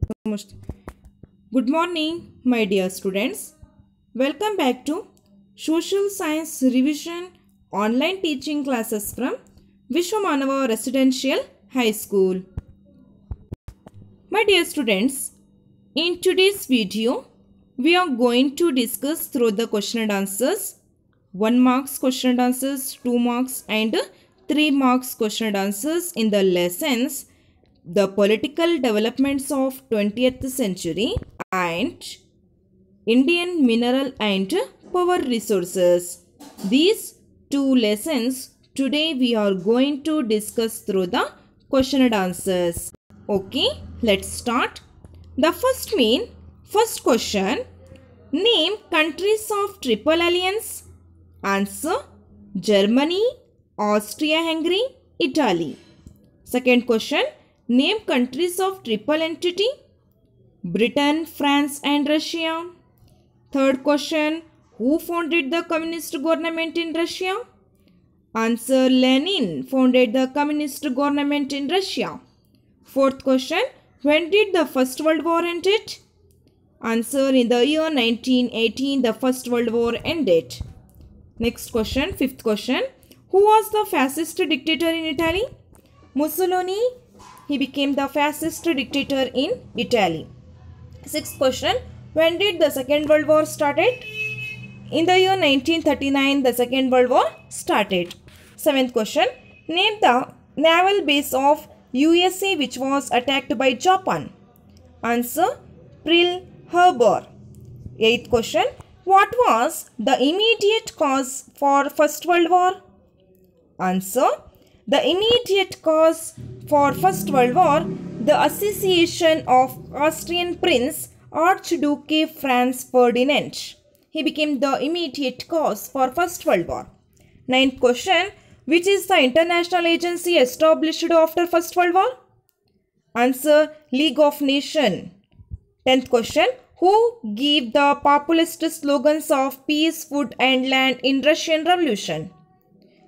Good morning, my dear students. Welcome back to Social Science Revision online teaching classes from Vishwamanava Residential High School. My dear students, in today's video, we are going to discuss through the question and answers, 1 marks question and answers, 2 marks and 3 marks question and answers in the lessons the political developments of 20th century and Indian mineral and power resources. These 2 lessons today we are going to discuss through the question and answers. Okay, let's start. The first question, name countries of Triple Alliance. Answer, Germany, Austria-Hungary, Italy. Second question, name countries of triple entity. Britain, France and Russia. Third question, who founded the communist government in Russia? Answer, Lenin founded the communist government in Russia. Fourth question, when did the First World War ended? Answer, in the year 1918 the First World War ended. Next question, fifth question, who was the fascist dictator in Italy? Mussolini. He became the fascist dictator in Italy. Sixth question, when did the Second World War started? In the year 1939, the Second World War started. Seventh question, name the naval base of USA which was attacked by Japan. Answer, Pearl Harbor. Eighth question, what was the immediate cause for First World War? Answer, the immediate cause for First World War, the assassination of Austrian Prince Archduke Franz Ferdinand. He became the immediate cause for First World War. Ninth question, which is the international agency established after First World War? Answer, League of Nations. 10th question, who gave the populist slogans of peace, food and land in Russian Revolution?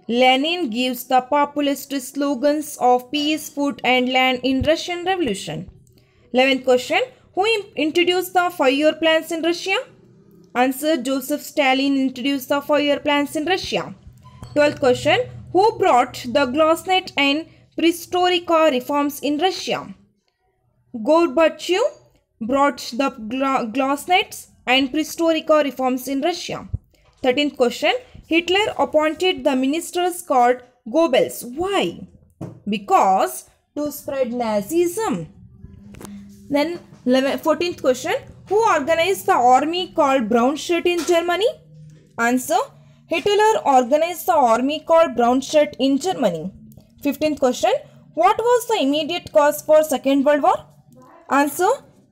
Lenin gives the populist slogans of peace, food and land in Russian Revolution. 11th question, who introduced the 5-year plans in Russia? Answer, Joseph Stalin introduced the 5-year plans in Russia. 12th question, who brought the Glasnost and Perestroika reforms in Russia? Gorbachev brought the Glasnost and Perestroika reforms in Russia. 13th question, Hitler appointed the ministers called Goebbels. Why? Because to spread Nazism. Then 14th question, who organized the army called Brown Shirt in Germany? Answer, Hitler organized the army called Brown Shirt in Germany. 15th question, what was the immediate cause for Second World War? Answer,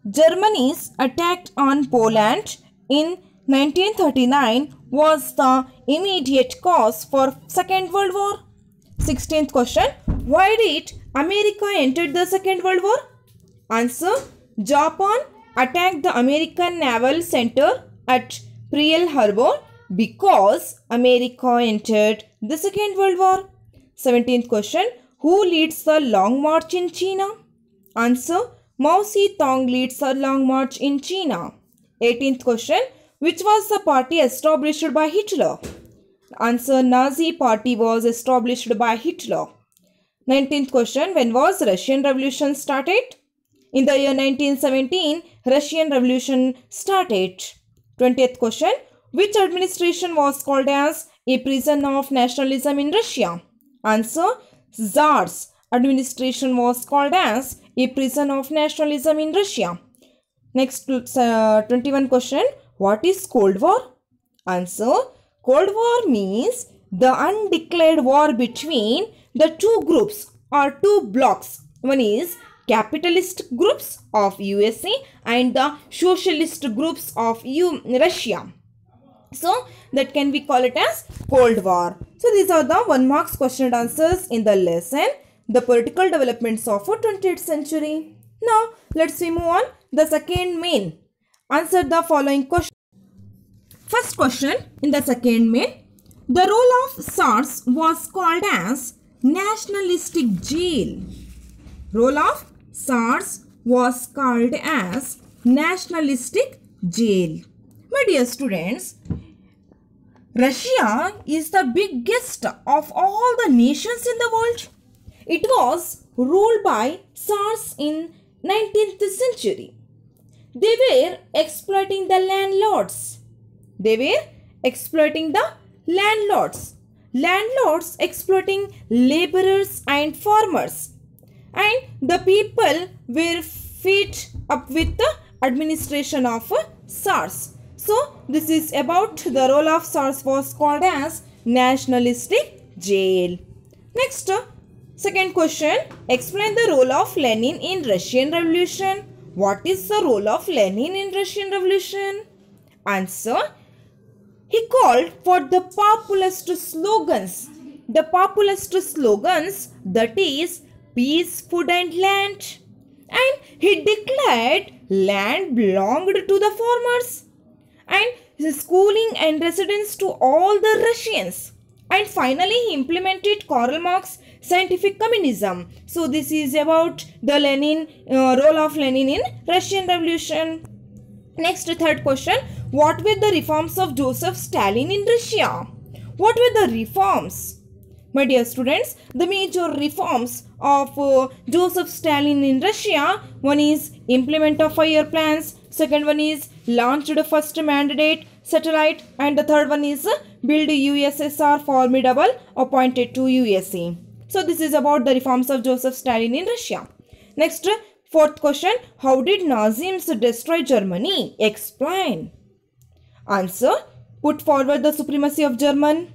Germany's attack on Poland in 1939 was the immediate cause for Second World War. 16th question, why did America enter the Second World War? Answer, Japan attacked the American Naval Center at Pearl Harbor because America entered the Second World War. 17th question, who leads the Long March in China? Answer, Mao Zedong leads the Long March in China. 18th question, which was the party established by Hitler? Answer, Nazi party was established by Hitler. 19th question, when was Russian Revolution started? In the year 1917, Russian Revolution started. 20th question, which administration was called as a prison of nationalism in Russia? Answer, Tsar's administration was called as a prison of nationalism in Russia. Next, 21 question, what is Cold War? Answer, Cold War means the undeclared war between the two groups or two blocks. One is capitalist groups of USA and the socialist groups of Russia. So that can be called it as Cold War. So these are the 1 marks question and answers in the lesson, the political developments of 20th century. Now let's move on. The second main. Answer the following question. First question in the second main. The role of SARS was called as nationalistic jail. Role of SARS was called as nationalistic jail. My dear students, Russia is the biggest of all the nations in the world. It was ruled by Tsars in 19th century. They were exploiting the landlords. Landlords exploiting laborers and farmers. And the people were fed up with the administration of Tsars. So this is about the role of Tsars was called as nationalistic jail. Next, second question. Explain the role of Lenin in Russian Revolution. What is the role of Lenin in Russian Revolution? Answer. He called for the populist slogans. That is peace, food and land. And he declared land belonged to the farmers. And schooling and residence to all the Russians. And finally he implemented Karl Marx scientific communism. So this is about the role of Lenin in Russian Revolution. Next, third question. What were the reforms of Joseph Stalin in Russia? What were the reforms? My dear students, the major reforms of Joseph Stalin in Russia. One is implement of 5-year plans. Second one is launched first mandate satellite. And the third one is build USSR formidable appointed to USA. So this is about the reforms of Joseph Stalin in Russia. Next, fourth question. How did Nazism destroy Germany? Explain. Answer. Put forward the supremacy of German.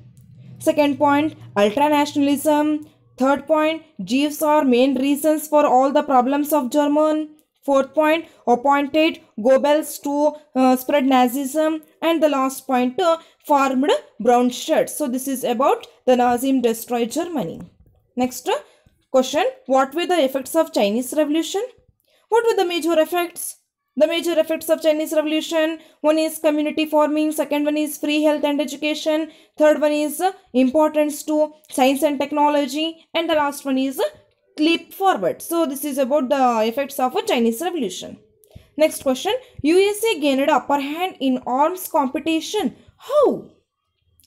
Second point, ultranationalism. Third point, Jews are main reasons for all the problems of German. Fourth point, appointed Goebbels to spread Nazism. And the last point, formed brown shirts. So this is about the Nazism destroyed Germany. Next question, what were the effects of Chinese Revolution? What were the major effects? The major effects of Chinese Revolution. One is community forming. Second one is free health and education. Third one is importance to science and technology. And the last one is leap forward. So this is about the effects of a Chinese Revolution. Next question. USA gained upper hand in arms competition. How?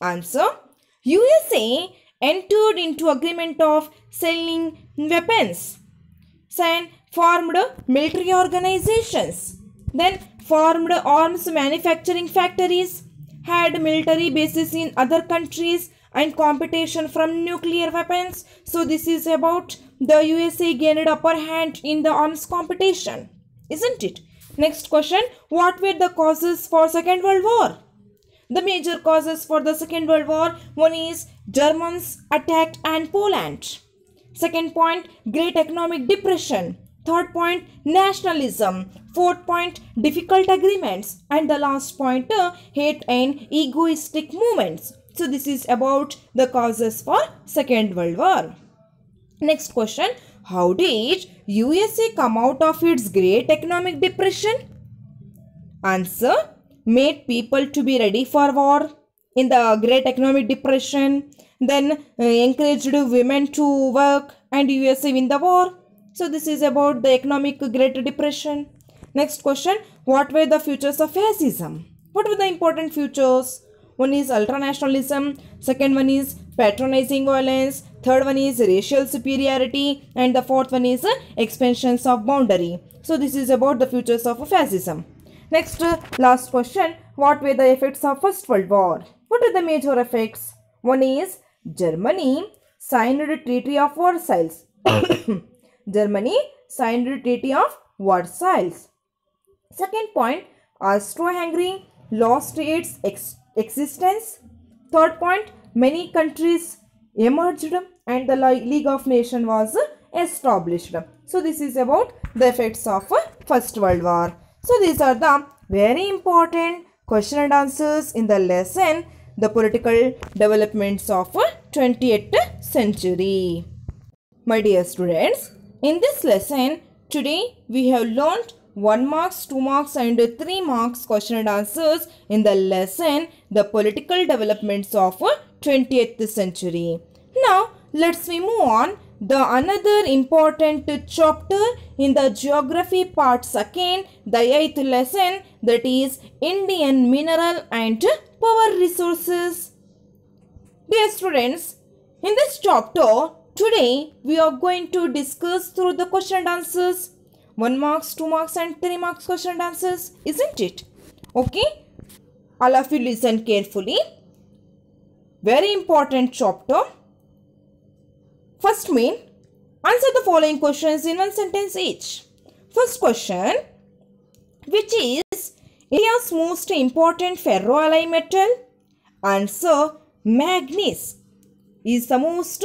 Answer. USA entered into agreement of selling weapons. Then formed military organizations. Then formed arms manufacturing factories. Had military bases in other countries and competition from nuclear weapons. So this is about the USA gained upper hand in the arms competition. Isn't it? Next question. What were the causes for Second World War? The major causes for the Second World War. One is Germans attacked and Poland. Second point, Great Economic Depression. Third point, nationalism. Fourth point, difficult agreements. And the last point, hate and egoistic movements. So this is about the causes for Second World War. Next question, how did USA come out of its Great Economic Depression? Answer, made people to be ready for war in the Great Economic Depression. Then encouraged women to work and USA win the war. So this is about the economic Great Depression. Next question, what were the futures of fascism? What were the important futures? One is ultranationalism. Second one is patronizing violence. Third one is racial superiority. And the fourth one is expansions of boundary. So this is about the futures of fascism. Next, last question, what were the effects of First World War? What are the major effects? One is Germany signed the Treaty of Versailles. Germany signed the Treaty of Versailles. Second point, Austro-Hungary lost its existence. Third point, many countries emerged and the League of Nations was established. So this is about the effects of First World War. So these are the very important question and answers in the lesson, the political developments of 20th century. My dear students, in this lesson, today we have learnt 1 marks, 2 marks and 3 marks question and answers in the lesson, the political developments of 20th century. Now, let's move on The another important chapter in the geography part second, the 8th lesson, that is Indian mineral and power resources. Dear students, in this chapter, today we are going to discuss through the question and answers. 1 marks, 2 marks and 3 marks question and answers, isn't it? Okay, all of you listen carefully. Very important chapter. First main, answer the following questions in one sentence each. First question, which is India's most important ferroalloy metal? Answer, manganese is the most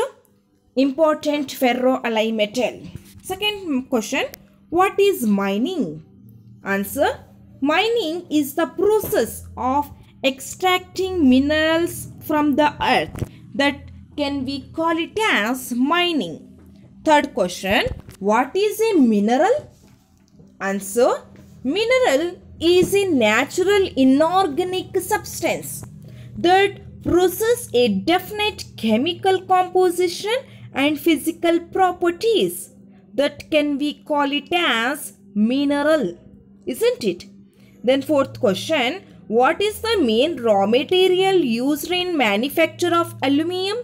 important ferroalloy metal. Second question, what is mining? Answer, mining is the process of extracting minerals from the earth, that can we call it as mining. Third question, what is a mineral? Answer, mineral is a natural inorganic substance that possesses a definite chemical composition and physical properties, that can we call it as mineral, isn't it? Then fourth question, what is the main raw material used in manufacture of aluminium?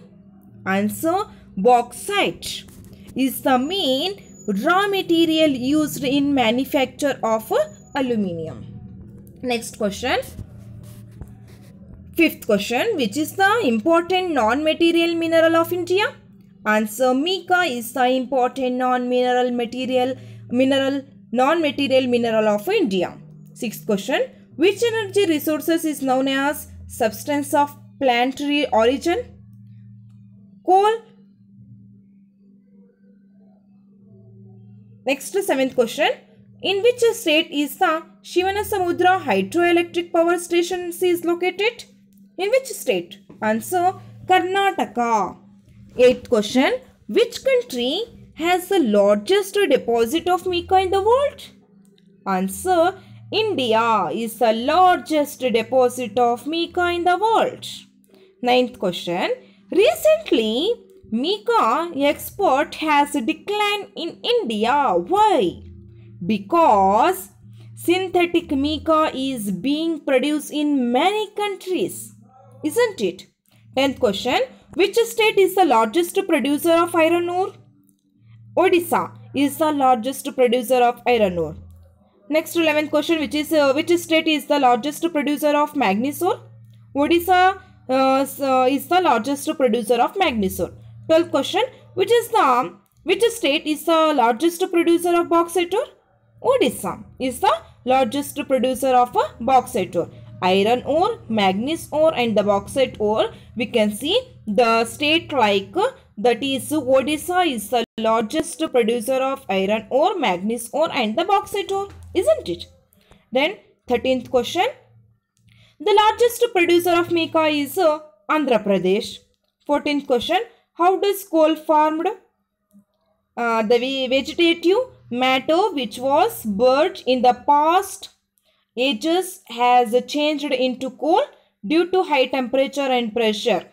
Answer, bauxite is the main raw material used in manufacture of aluminium. Next question, fifth question, which is the important non-material mineral of India? Answer, mica is the important non-material mineral of India. Sixth question, which energy resources is known as substance of planetary origin? Coal. Next, seventh question, in which state is the Shivanasamudra hydroelectric power station is located? In which state? Answer, Karnataka. Eighth question, which country has the largest deposit of mica in the world? Answer, India is the largest deposit of mica in the world. Ninth question, recently mica export has declined in India. Why? Because synthetic mica is being produced in many countries, isn't it? 10th question, which state is the largest producer of iron ore? Odisha is the largest producer of iron ore. Next, 11th question, which state is the largest producer of manganese ore? Odisha is the largest producer of manganese ore. 12th question, which state is the largest producer of bauxite ore? Odisha is the largest producer of bauxite ore. Iron ore, manganese ore and the bauxite ore, we can see the state like that is Odisha is the largest producer of iron ore, manganese ore and the bauxite ore, isn't it? Then 13th question, the largest producer of mica is Andhra Pradesh. 14th question, how does coal formed? The vegetative matter which was burned in the past ages has changed into coal due to high temperature and pressure.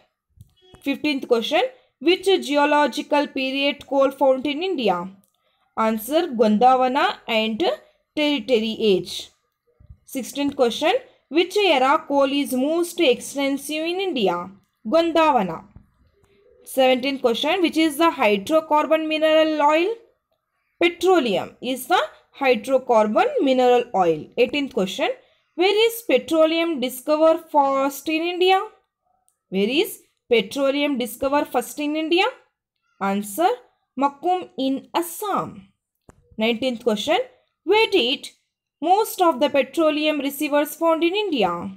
15th question, which geological period coal found in India? Answer, Gondwana and Tertiary age. 16th question, which era coal is most extensive in India? Gondwana. 17th question, which is the hydrocarbon mineral oil? Petroleum is the hydrocarbon mineral oil. 18th question, where is petroleum discovered first in India? Where is petroleum discovered first in India? Answer, Makkum in Assam. 19th question, where did most of the petroleum receivers found in India?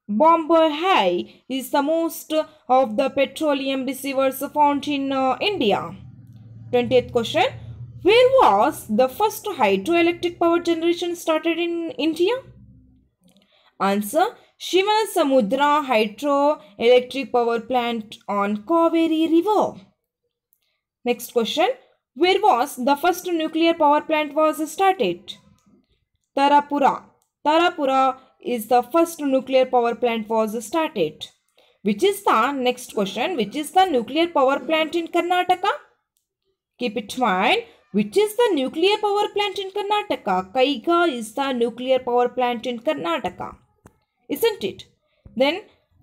Bombay High is the most of the petroleum receivers found in India. 20th question, where was the first hydroelectric power generation started in India? Answer, Shivanasamudra hydroelectric power plant on Kaveri River. Next question, where was the first nuclear power plant was started? Tarapura. Tarapura is the first nuclear power plant was started. Which is the next question, which is the nuclear power plant in Karnataka? Keep it in mind. Which is the nuclear power plant in Karnataka? Kaiga is the nuclear power plant in Karnataka. Isn't it? Then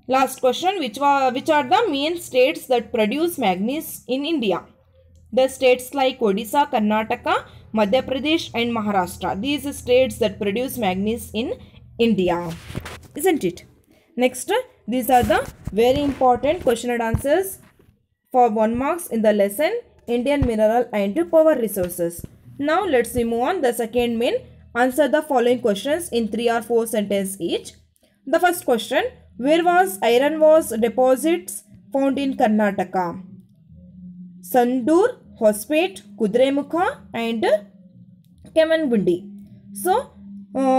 last question, which are the main states that produce manganese in India? The states like Odisha, Karnataka, Madhya Pradesh and Maharashtra. These are states that produce manganese in India. Isn't it? Next, these are the very important question and answers for 1 marks in the lesson Indian mineral and power resources. Now let's move on. The second main, answer the following questions in 3 or 4 sentences each. The first question, where was iron ore deposits found in Karnataka? Sandur, Hospet, Kudremukha and Kemangundi. So,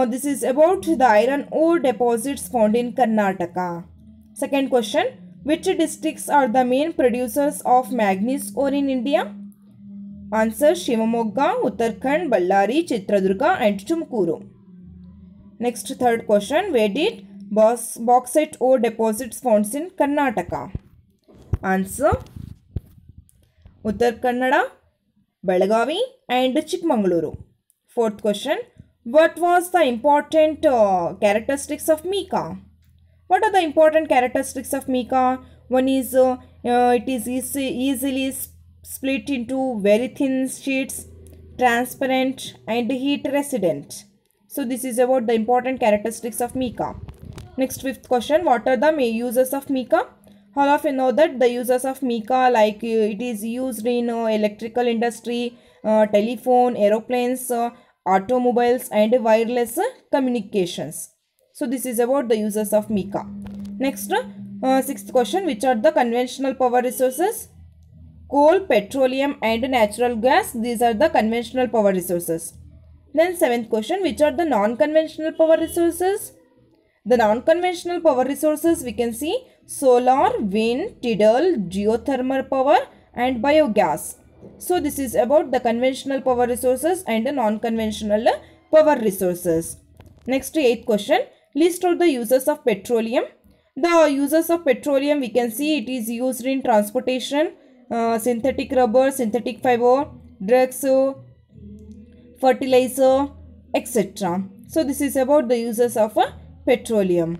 this is about the iron ore deposits found in Karnataka. Second question, which districts are the main producers of manganese ore in India? Answer, Shivamogga, Uttarakhand, Ballari, Chitradurga and Tumkuru. Next, third question, where did bauxite ore deposits found in Karnataka? Answer, Uttar Kannada, Belagavi and Chikmagaluru. Fourth question, what was the important characteristics of mica? What are the important characteristics of mica? One is it is easily split into very thin sheets, transparent and heat resistant. So this is about the important characteristics of mica. Next, fifth question, what are the uses of mica? All of you know that the uses of mica, like it is used in electrical industry, telephone, aeroplanes, automobiles and wireless communications. So this is about the uses of mica. Next, sixth question, which are the conventional power resources? Coal, petroleum and natural gas. These are the conventional power resources. Then seventh question, which are the non-conventional power resources? The non-conventional power resources we can see solar, wind, tidal, geothermal power and biogas. So this is about the conventional power resources and the non-conventional power resources. Next, eighth question, list out the uses of petroleum. The uses of petroleum we can see it is used in transportation, synthetic rubber, synthetic fiber, drugs, fertilizer, etc. So this is about the uses of petroleum.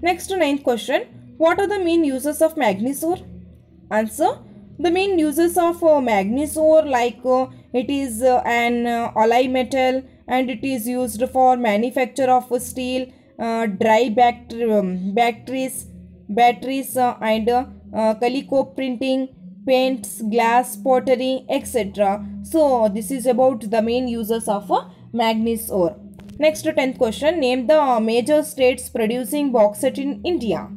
Next, ninth question, what are the main uses of manganese ore? Answer, the main uses of manganese ore, like it is an alloy metal and it is used for manufacture of steel, dry batteries and calico printing, paints, glass, pottery, etc. So this is about the main uses of manganese ore. Next, 10th question, name the major states producing bauxite in India.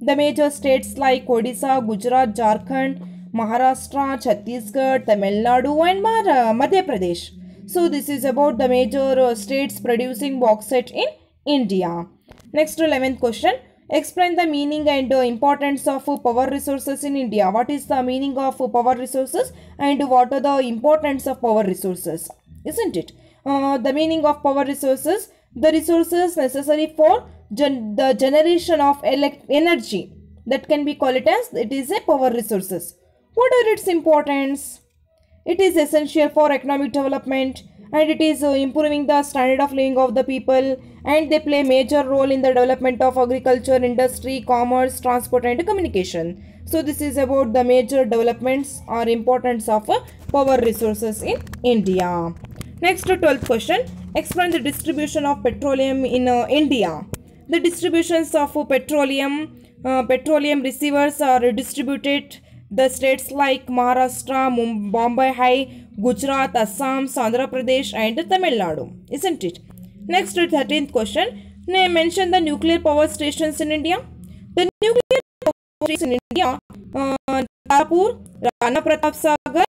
The major states like Odisha, Gujarat, Jharkhand, Maharashtra, Chhattisgarh, Tamil Nadu and Madhya Pradesh. So this is about the major states producing bauxite in India. Next, 11th question, explain the meaning and importance of power resources in India. What is the meaning of power resources and what are the importance of power resources? Isn't it? The meaning of power resources, the resources necessary for the generation of energy, that can be called as it is a power resources. What are its importance? It is essential for economic development and it is improving the standard of living of the people, and they play a major role in the development of agriculture, industry, commerce, transport and communication. So this is about the major developments or importance of power resources in India. Next, 12th question, explain the distribution of petroleum in India. The distributions of petroleum receivers are distributed the states like Maharashtra, Bombay High, Gujarat, Assam, Andhra Pradesh and Tamil Nadu. Isn't it? Next, 13th question, mention the nuclear power stations in India. The nuclear power stations in India, Tarapur, Rana Pratap Sagar,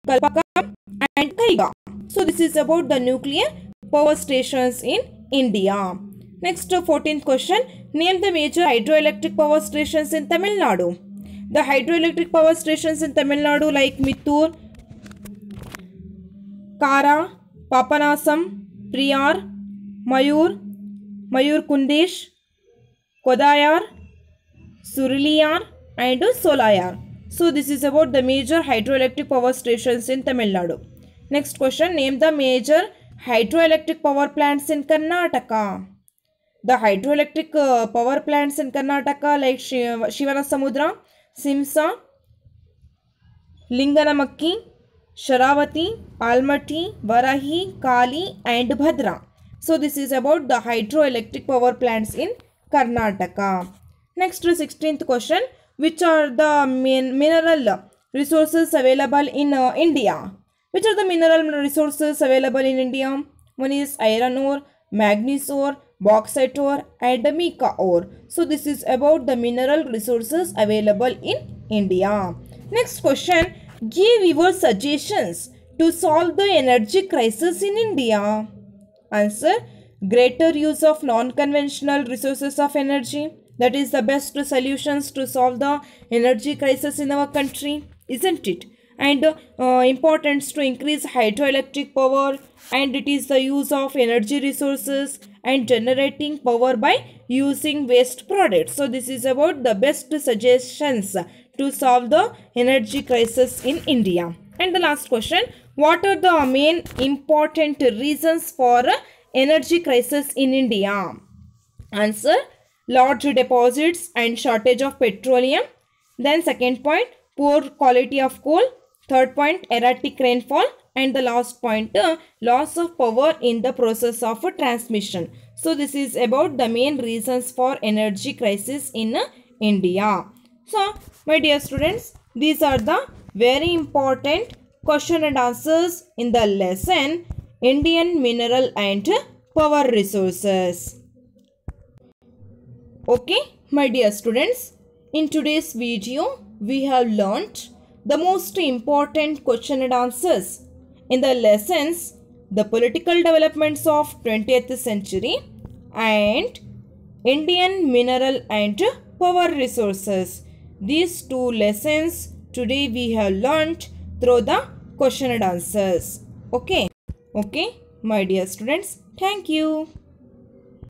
Kalpakam and Kaiga. So this is about the nuclear power stations in India. Next, 14th question, name the major hydroelectric power stations in Tamil Nadu. The hydroelectric power stations in Tamil Nadu like Mittur, Kara, Papanasam, Priyar, Mayur Kundesh, Kodayar, Suruliyar and Solayar. So this is about the major hydroelectric power stations in Tamil Nadu. Next question, name the major hydroelectric power plants in Karnataka. The hydroelectric power plants in Karnataka like Shivanasamudra, Simsa, Linganamakki, Sharavati, Almaty, Varahi, Kali and Bhadra. So this is about the hydroelectric power plants in Karnataka. Next 16th question. Which are the mineral resources available in India? Which are the mineral resources available in India? One is iron ore, manganese ore, bauxite ore and mica ore. So this is about the mineral resources available in India. Next question. Give your suggestions to solve the energy crisis in India. Answer. Greater use of non-conventional resources of energy. That is the best solutions to solve the energy crisis in our country, isn't it? And importance to increase hydroelectric power, and it is the use of energy resources and generating power by using waste products. So this is about the best suggestions to solve the energy crisis in India. And the last question, what are the main important reasons for energy crisis in India? Answer. Large deposits and shortage of petroleum. Then second point, poor quality of coal. Third point, erratic rainfall. And the last point, loss of power in the process of transmission. So this is about the main reasons for energy crisis in India. So my dear students, these are the very important question and answers in the lesson Indian mineral and power resources. Okay, my dear students, in today's video, we have learnt the most important question and answers in the lessons, the political developments of 20th century and Indian mineral and power resources. These two lessons today we have learnt through the question and answers. Okay, my dear students, thank you.